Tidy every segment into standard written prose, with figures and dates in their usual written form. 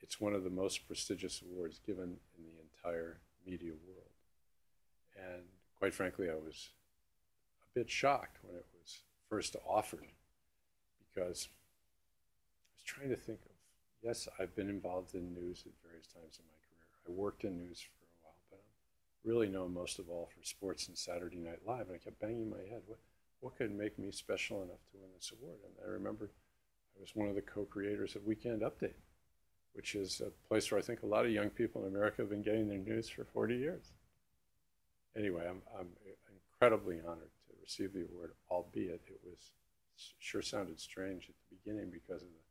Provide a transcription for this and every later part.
it's one of the most prestigious awards given in the entire media world. And quite frankly, I was a bit shocked when it was first offered, because I was trying to think of, yes, I've been involved in news at various times in my career. I worked in news for a while, but I'm really known most of all for sports and Saturday Night Live. And I kept banging my head, what could make me special enough to win this award? And I remember I was one of the co-creators of Weekend Update, which is a place where I think a lot of young people in America have been getting their news for 40 years. Anyway, I'm incredibly honored to receive the award, albeit it sure sounded strange at the beginning because of the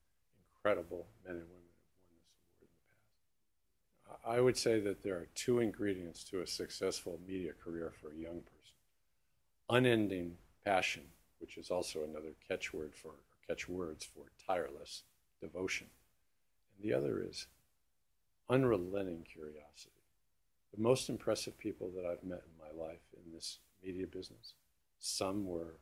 incredible men and women who have won this award in the past. I would say that there are two ingredients to a successful media career for a young person. Unending passion, which is also another catchwords for tireless devotion. And the other is unrelenting curiosity. The most impressive people that I've met in my life in this media business, some were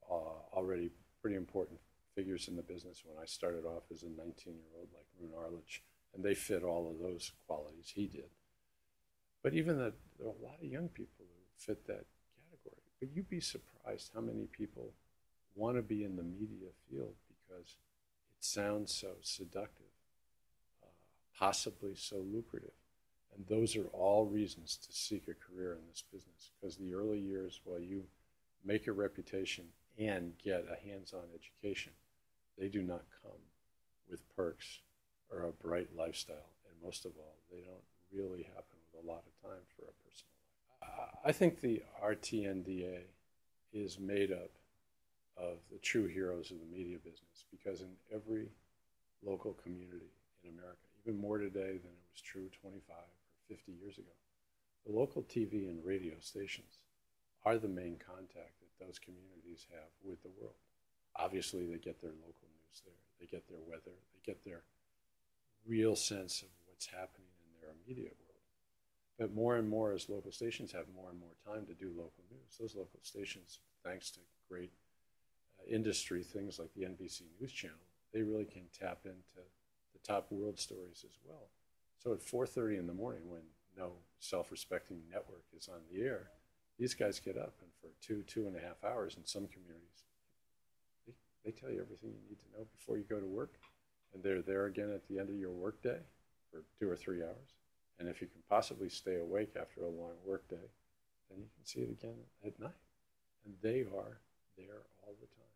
already pretty important figures in the business when I started off as a 19-year-old like Roone Arledge, and they fit all of those qualities he did. But even there are a lot of young people who fit that category. But you'd be surprised how many people want to be in the media field because it sounds so seductive, possibly so lucrative. And those are all reasons to seek a career in this business, because the early years, while you make a reputation and get a hands-on education, they do not come with perks or a bright lifestyle. And most of all, they don't really happen with a lot of time for a personal life. I think the RTDNA is made up of the true heroes of the media business, because in every local community in America, even more today than it was true 25 or 50 years ago, the local TV and radio stations are the main contact that those communities have with the world. Obviously, they get their local news there, they get their weather, they get their real sense of what's happening in their immediate world. But more and more, as local stations have more and more time to do local news, those local stations, thanks to great industry things like the NBC News Channel, they really can tap into the top world stories as well. So at 4:30 in the morning, when no self-respecting network is on the air, these guys get up, and for 2.5 hours in some communities, they tell you everything you need to know before you go to work, and they're there again at the end of your workday for 2 or 3 hours. And if you can possibly stay awake after a long workday, then you can see it again at night. And they are there all the time.